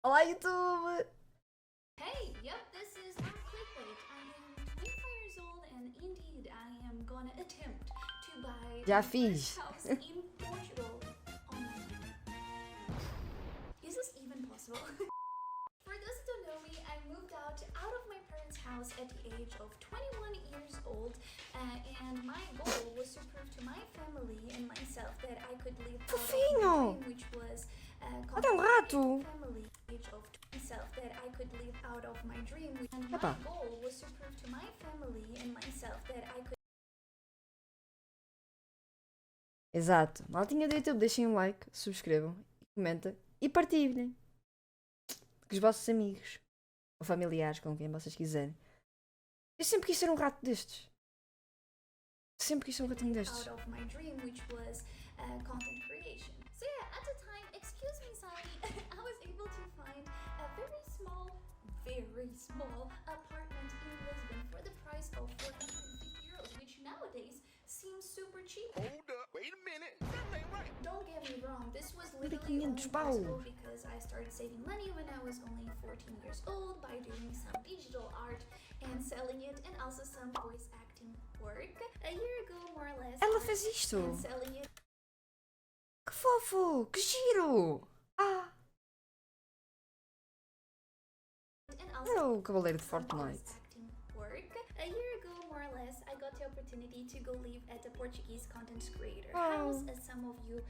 Olá, YouTube! Hey, yep, this is our clickbait. I am 25 years old and indeed I am gonna attempt to buy Já my first fiz. house in Portugal online. Is this even possible? For those who don't know me, I moved out of my parents' house at the age of 21 years old, and my goal was to prove to my family and myself that I could live out of my Fofinho! dream, which was Olha um rato! family age of myself that I could live out of my dream, and my Epá. goal was to prove to my family and myself that I could. Exato. Maltinha do YouTube, deixem um like, subscrevam, comentem e partilhem com os vossos amigos ou familiares, com quem vocês quiserem. Eu sempre quis ser um rato destes. Sempre quis ser um ratinho destes. Out of my dream, which was content creation. So yeah, at the time, excuse me, Sally, I was able to find a very small apartment in Lisbon for the price of 450 euros, which nowadays seems super cheap. Hold up, wait a minute, that ain't right. Don't get me wrong, this was Olha, literally 500 only paus. possible because I started saving money when I was only 14 years old by doing some digital art and selling it, and also some voice acting work. A year ago, more or less, Ela fez isto! and selling it. Que fofo! Que giro! Ah! And Olha also o cavaleiro de some voice Fortnite. acting work. A year ago, more or less, I got the opportunity to go live at a Portuguese content creator house, as some of you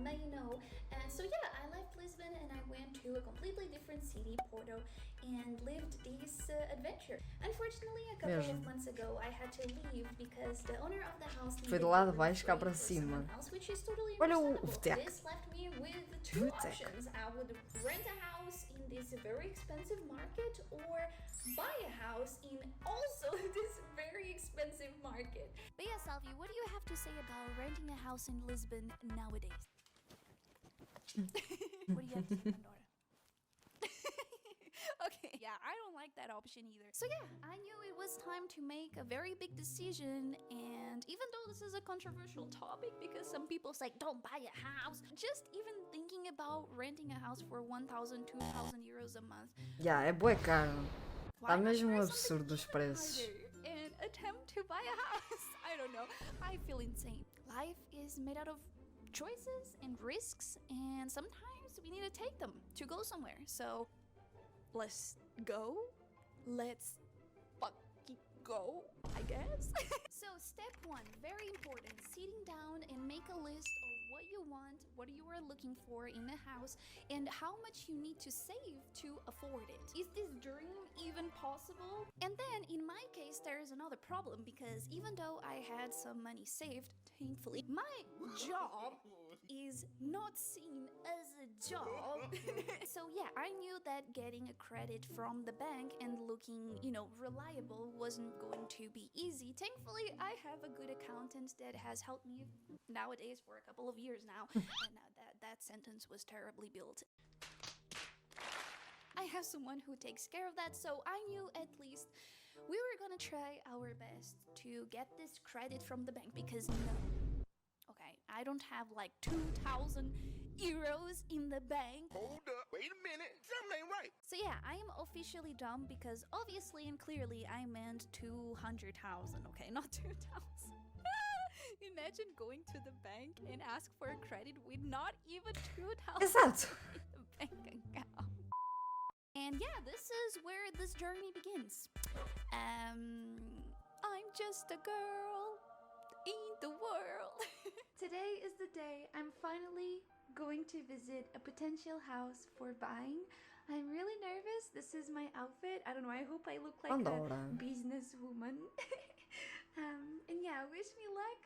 may know. And so yeah, I left Lisbon and I went to a completely different city, Porto, and lived this adventure. Unfortunately, a couple Mesmo. of months ago, I had to leave because the owner of the house Foi needed de lá de to baixo cá refer para for cima. someone else, which is totally Olha o understandable. VTEC. This left me with two VTEC. options. I would rent a house in this very expensive market or buy a house in also this very expensive market. But yeah, Salvi, what do you have to say about renting a house in Lisbon nowadays? What do you have to say, Pandora? Okay, yeah, I don't like that option either. So yeah, I knew it was time to make a very big decision, and even though this is a controversial topic because some people say don't buy a house, just even thinking about renting a house for 1,000, 2,000 euros a month, Já, é bué caro. why Tá not mesmo try um something absurdo os even preços. harder and attempt to buy a house? I don't know. I feel insane. Life is made out of choices and risks, and sometimes we need to take them to go somewhere. So let's go. Let's fucking go, I guess. So step one, very important, sitting down and make a list of what you want, what you are looking for in a house, and how much you need to save to afford it. Is this dream even possible? And then in my case, there is another problem because even though I had some money saved, thankfully, my job is not seen as a job. So yeah, I knew that getting a credit from the bank and looking, reliable wasn't going to be easy. Thankfully, I have a good accountant that has helped me nowadays for a couple of years now. And that sentence was terribly built. I have someone who takes care of that, so I knew at least we were gonna try our best to get this credit from the bank because okay, I don't have like 2,000 euros in the bank. Hold up, wait a minute, something ain't right. So yeah, I am officially dumb because obviously and clearly I meant 200,000, okay, not 2,000. Imagine going to the bank and ask for a credit with not even 2,000 Exato. in the bank account. And yeah, this is where this journey begins. I'm just a girl in the world. Today is the day I'm finally going to visit a potential house for buying. I'm really nervous. This is my outfit. I don't know, I hope I look like Pandora. a businesswoman. And yeah, wish me luck.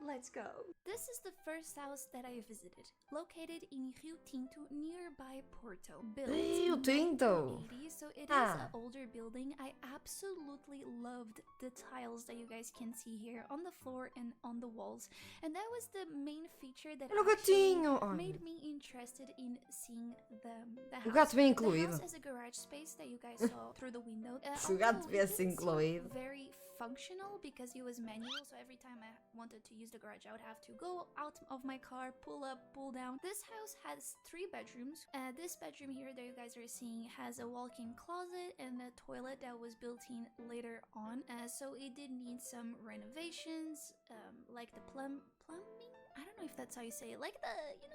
Let's go. This is the first house that I visited, located in Rio Tinto, nearby Porto. Built Rio in Tinto. 1980, so it is Ah. an older building. I absolutely loved the tiles that you guys can see here on the floor and on the walls, and that was the main feature that Olha o actually gatinho. Olha. made me interested in seeing the house. O gato bem The incluído. house has a garage space that you guys saw through the window. Se o gato Although it viesse didn't seem incluído. very functional because it was manual, so every time I wanted to use the garage I would have to go out of my car, pull up, pull down. This house has 3 bedrooms. This bedroom here that you guys are seeing has a walk-in closet and a toilet that was built in later on, so it did need some renovations, like the plumbing. I don't know if that's how you say it, like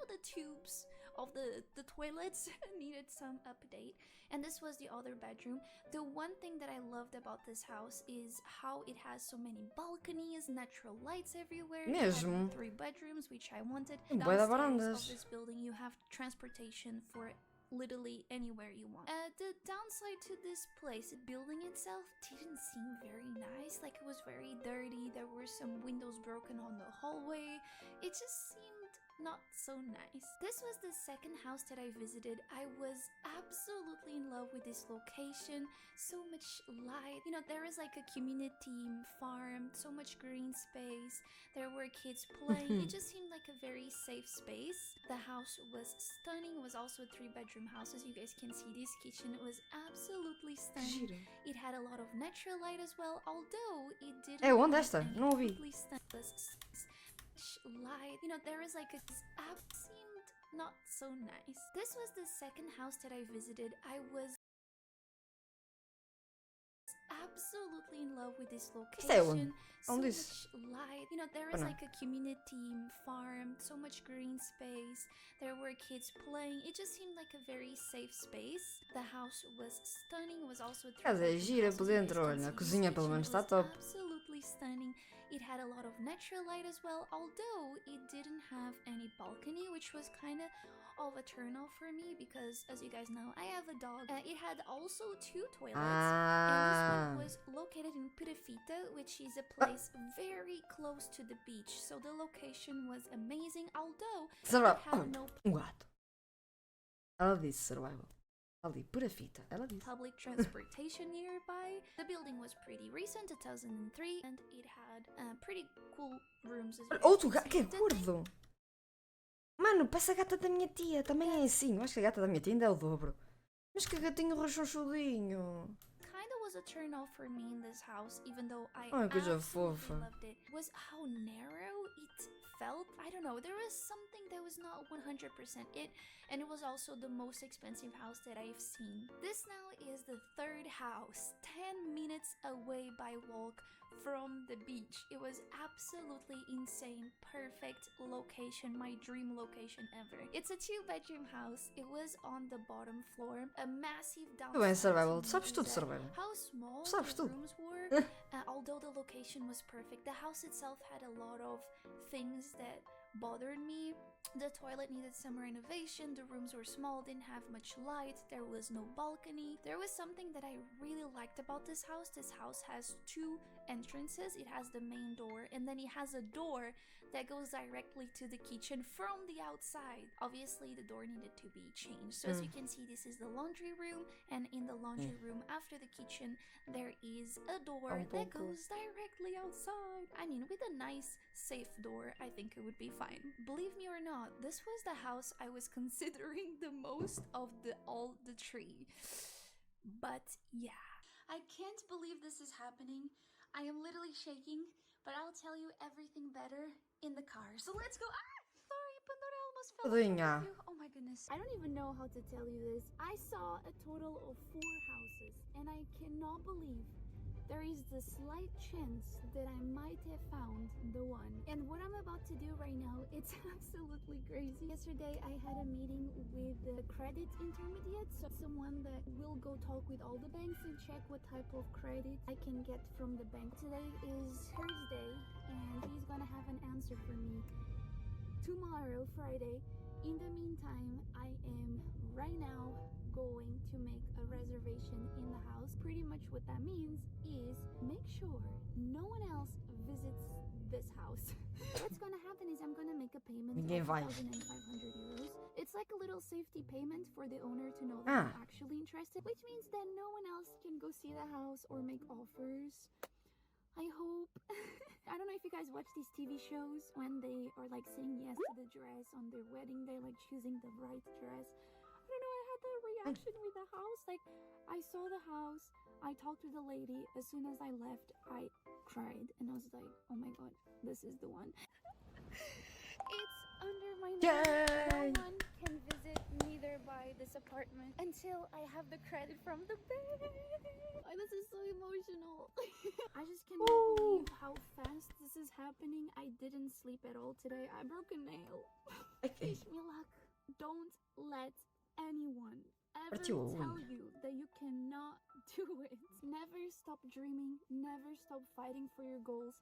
the tubes of the toilets needed some update. And this was the other bedroom. The one thing that I loved about this house is how it has so many balconies, natural lights everywhere. Mesmo. 3 bedrooms, which I wanted. Bué de Downstairs varandas. of this building you have transportation for literally anywhere you want. The downside to this place, the building itself didn't seem very nice. Like, it was very dirty. There were some windows broken on the hallway. It just seemed not so nice. This was the second house that I visited. I was absolutely in love with this location. So much light. There was like a community farm, so much green space. There were kids playing. It just seemed like a very safe space. The house was stunning. It was also a 3-bedroom house. As you guys can see, this kitchen was absolutely stunning. Giro. It had a lot of natural light as well, although it didn't É onde have esta? any Não ouvi. completely light. There was like a seemed not so nice. This was the second house that I visited. I was absolutely in love with this Isto é onde? location. So Onde much isso? light. There was like a community farm, so much green space. There were kids playing. It just seemed like a very safe space. The house was stunning. It was also a Casa é 3-bedroom gira house, por as you guys dentro, can olha. see. A This cozinha pelo kitchen menos está was top. absolutely stunning. It had a lot of natural light as well, although it didn't have any balcony, which was kind of a turn off for me because, as you guys know, I have a dog. It had also 2 toilets, and this one was located in Pirafita, which is a place very close to the beach, so the location was amazing, although it Survival. had no Gato. Ela disse survival. Ali, por a fita. Ela disse. public transportation nearby. The building was pretty recent, 2003, and it had pretty cool rooms as well. Outro gato que é gordo. Mano, parece a gata da minha tia. Também é assim. Eu acho que a gata da minha tia ainda é o dobro. Mas que gatinho rechonchudinho. Kinda was a turn off for me in this house, even though I Ai, coisa absolutely fofa. loved it. Was how narrow it felt. I don't know, there was something that was not 100% it, and it was also the most expensive house that I've seen. This now is the 3rd house, 10 minutes away by walk from the beach. It was absolutely insane, perfect location, my dream location ever. It's a 2-bedroom house. It was on the bottom floor, a massive Tu bem, downside survival. to Tu me sabes is tudo, that survival. how small Sabes the tudo. rooms were, although the location was perfect. The house itself had a lot of things that bothered me. The toilet needed some renovation, the rooms were small, didn't have much light, there was no balcony. There was something that I really liked about this house. This house has 2 entrances. It has the main door, and then it has a door that goes directly to the kitchen from the outside. Obviously, the door needed to be changed. So as you can see, this is the laundry room, and in the laundry room after the kitchen, there is a door that goes directly outside. I mean, with a nice, safe door, I think it would be fine. Believe me or not, this was the house I was considering the most of all the 3. But yeah, I can't believe this is happening. I am literally shaking, but I'll tell you everything better in the car. So let's go. Sorry, Pandora almost fell Tadinha. off you. Oh my goodness. I don't even know how to tell you this. I saw a total of 4 houses, and I cannot believe there is the slight chance that I might have found the one. And what I'm about to do right now, it's absolutely crazy. Yesterday I had a meeting with the credit intermediate, so someone that will go talk with all the banks and check what type of credit I can get from the bank. Today is Thursday, and he's gonna have an answer for me tomorrow, Friday. In the meantime, I am right now going to make a reservation in the house. Pretty much what that means is make sure no one else visits this house. What's gonna happen is I'm gonna make a payment of Ninguém vai. 1,500 euros. It's like a little safety payment for the owner to know that I'm actually interested, which means that no one else can go see the house or make offers. I hope. I don't know if you guys watch these TV shows when they are like saying yes to the dress on their wedding day, like choosing the right dress. I don't know, I had that reaction with the house. Like, I saw the house, I talked to the lady. As soon as I left, I cried and I was like, oh my god, this is the one. It's under my name. Yay! No one can visit neither buy this apartment until I have the credit from the bank. Oh, this is so emotional. I just cannot believe how fast this is happening. I didn't sleep at all today. I broke a nail. Wish me luck. Don't let anyone ever Partiu a tell unha. you that you cannot do it. Never stop dreaming. Never stop fighting for your goals.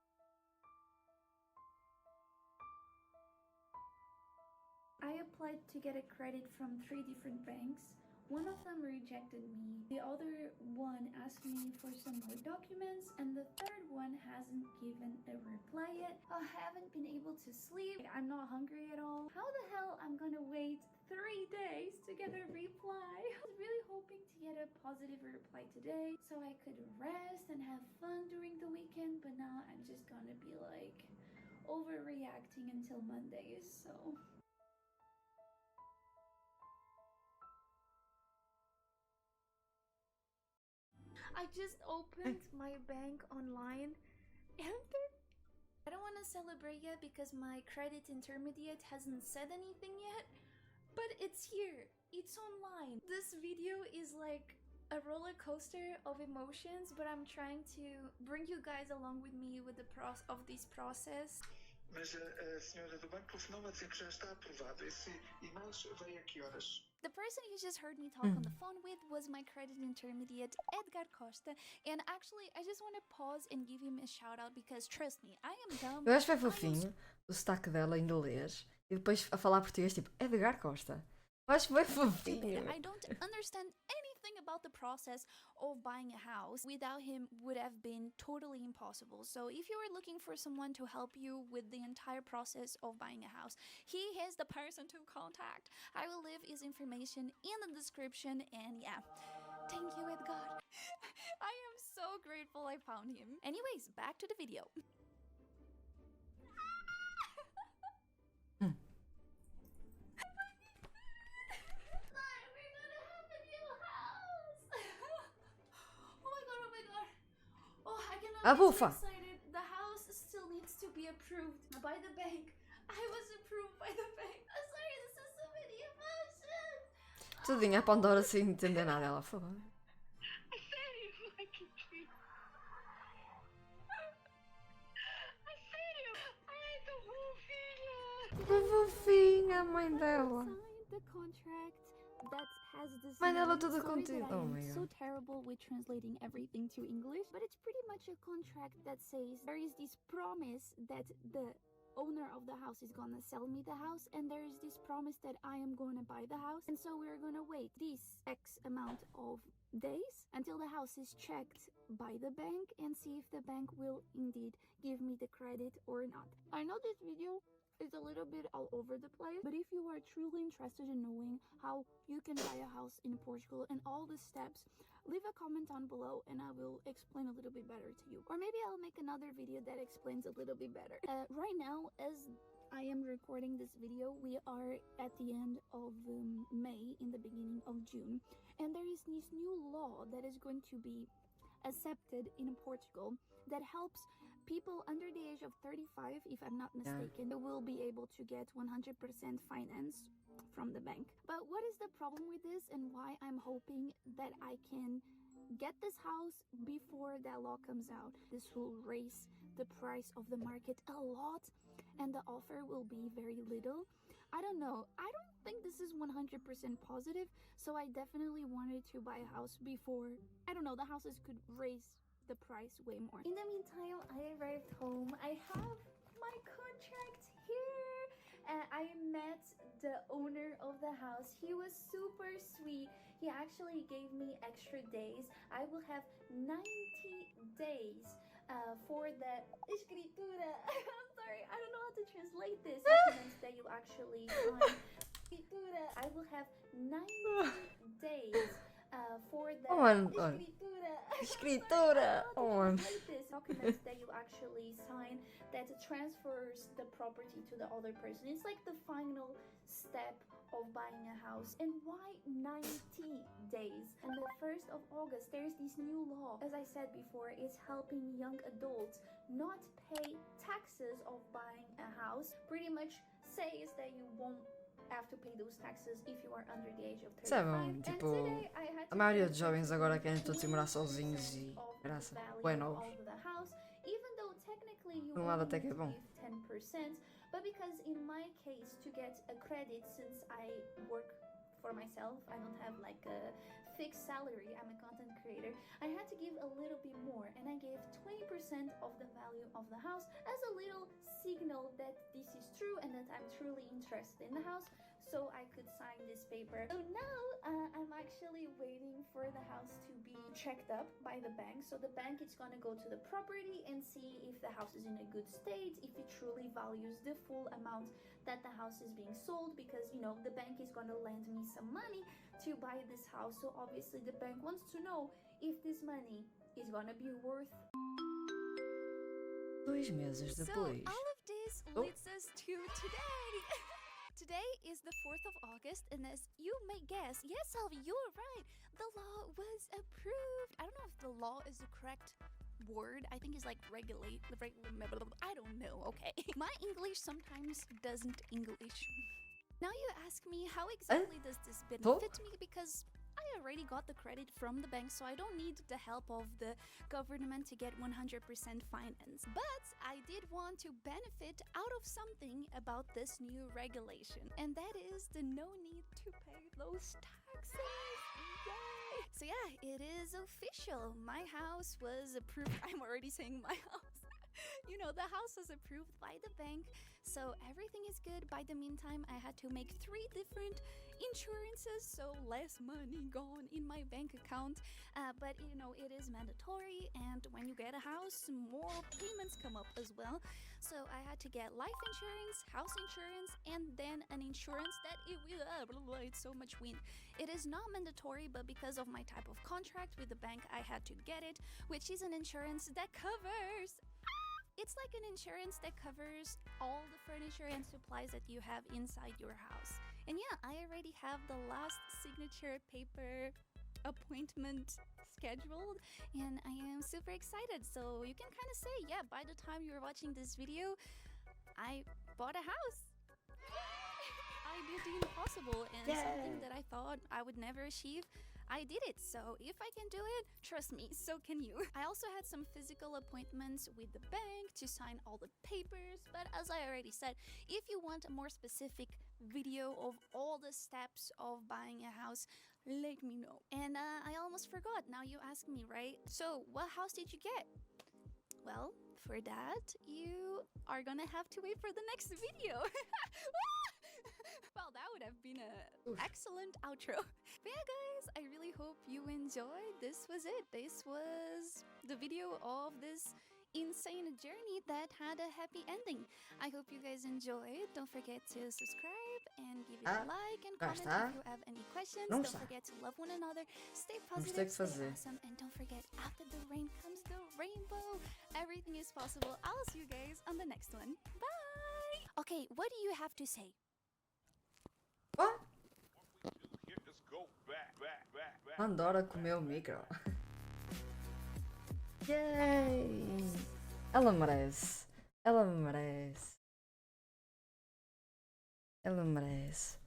I applied to get a credit from 3 different banks. One of them rejected me. The other one asked me for some more documents, and the third one hasn't given a reply yet. I haven't been able to sleep. I'm not hungry at all. How the hell I'm gonna wait 3 days to get a reply? I was really hoping to get a positive reply today so I could rest and have fun during the weekend, but now I'm just gonna be like overreacting until Mondays, so... I just opened my bank online and I don't want to celebrate yet because my credit intermediate hasn't said anything yet, but it's here. It's online. This video is like a roller coaster of emotions, but I'm trying to bring you guys along with me with the this process. Mas a senhora do banco telefonou a dizer que já está aprovado. Esse e-mail veio a que horas? The person you just heard me talk on the phone with was my credit intermediate, Edgar Costa. And actually, I just want to pause and give him a shout out because trust me, I am dumb. Eu acho bem fofinho o sotaque dela em inglês e depois a falar português tipo Edgar Costa. Eu acho bem fofinho. I don't understand anything about the process of buying a house. Without him would have been totally impossible. So if you are looking for someone to help you with the entire process of buying a house, he is the person to contact. I will leave his information in the description, and yeah, thank you, Edgar. I am so grateful I found him. Anyways, back to the video. Abufa! Excited. The house still needs to be approved by the bank. I was approved by the bank. I'm sorry, this is so many emotions. Tadinha, a Pandora sem entender nada. Ela falou. Sério? Ai, que chique. A sério? Ai, tão bom, filha. Que fofinha a mãe dela. Signed the contract that has this Mãe dela name. toda Sorry that contente. I Oh am my so god. terrible with translating everything to English, but it's pretty much a contract that says there is this promise that the owner of the house is gonna sell me the house, and there is this promise that I am gonna buy the house, and so we're gonna wait this X amount of days until the house is checked by the bank and see if the bank will indeed give me the credit or not. I know this video is a little bit all over the place, but if you are truly interested in knowing how you can buy a house in Portugal and all the steps, leave a comment down below and I will explain a little bit better to you, or maybe I'll make another video that explains a little bit better. Right now, as I am recording this video, we are at the end of May, in the beginning of June, and there is this new law that is going to be accepted in Portugal that helps people under the age of 35, if I'm not mistaken, will be able to get 100% finance from the bank. But what is the problem with this, and why I'm hoping that I can get this house before that law comes out? This will raise the price of the market a lot and the offer will be very little. I don't know. I don't think this is 100% positive, so I definitely wanted to buy a house before, I don't know, the houses could raise the price way more. In the meantime, I arrived home. I have my contract here, and I met the owner of the house. He was super sweet. He actually gave me extra days. I will have 90 days for the escritura. I'm sorry, I don't know how to translate this. Documents that you actually sign. I will have 90 days for the escritura. Escritora! Oh, This documents that you actually sign that transfers the property to the other person. It's like the final step of buying a house. And why 90 days? And the 1st of August, there's this new law. As I said before, it's helping young adults not pay taxes of buying a house. Pretty much says that you won't have to pay those taxes if you are under the age of 35. sabem, tipo, a maioria dos jovens agora querem todos ir morar sozinhos e graça. Bem novos. Even though technically you Um lado only até que need é to bom. give 10%, but because in my case to get a credit, since I work for myself, I don't have like a fixed salary, I'm a content creator, I had to give a little bit more, and I gave 20% of the value of the house as a little signal that this is true and that I'm truly interested in the house, so I could sign this paper. So now I'm actually waiting for the house to be checked up by the bank. So the bank is gonna go to the property and see if the house is in a good state, if it truly values the full amount that the house is being sold, because you know the bank is gonna lend me some money to buy this house. So obviously the bank wants to know if this money is gonna be worth. 2 meses So depois. all of this Oh. leads us to today. Today is the 4th of August, and as you may guess, yes, Alvi, you're right. The law was approved. I don't know if the law is the correct word. I think it's like regulate. I don't know. Okay. My English sometimes doesn't English. Now you ask me, how exactly does this benefit me? Because I already got the credit from the bank, so I don't need the help of the government to get 100% finance. But I did want to benefit out of something about this new regulation, and that is the no need to pay those taxes. Yay! So yeah, it is official. My house was approved. I'm already saying my house. You know, the house was approved by the bank, so everything is good. By the meantime, I had to make 3 different insurances, so less money gone in my bank account. But you know, it is mandatory, and when you get a house, more payments come up as well. So I had to get life insurance, house insurance, and then an insurance that it's so much wind. It is not mandatory, but because of my type of contract with the bank, I had to get it, which is an insurance that covers. It's like an insurance that covers all the furniture and supplies that you have inside your house. And yeah, I already have the last signature paper appointment scheduled, and I am super excited. So you can kind of say, yeah, by the time you're watching this video, I bought a house. I did the impossible, and something that I thought I would never achieve, I did it. So if I can do it, trust me, so can you. I also had some physical appointments with the bank to sign all the papers, but as I already said, if you want a more specific video of all the steps of buying a house, let me know. And I almost forgot, now you ask me, right? So what house did you get? Well, for that, you are gonna have to wait for the next video. Well, that would have been an excellent outro. But yeah, guys, I really hope you enjoyed. This was it. This was the video of this insane journey that had a happy ending. I hope you guys enjoyed. Don't forget to subscribe and give it a like and comment if you have any questions. Don't forget to love one another, stay positive, stay awesome, and don't forget, after the rain comes the rainbow. Everything is possible. I'll see you guys on the next one. Bye! Okay, what do you have to say? What? Let's go back. Pandora comeu o micro. Yay! Ela merece. Ela merece. Ela merece.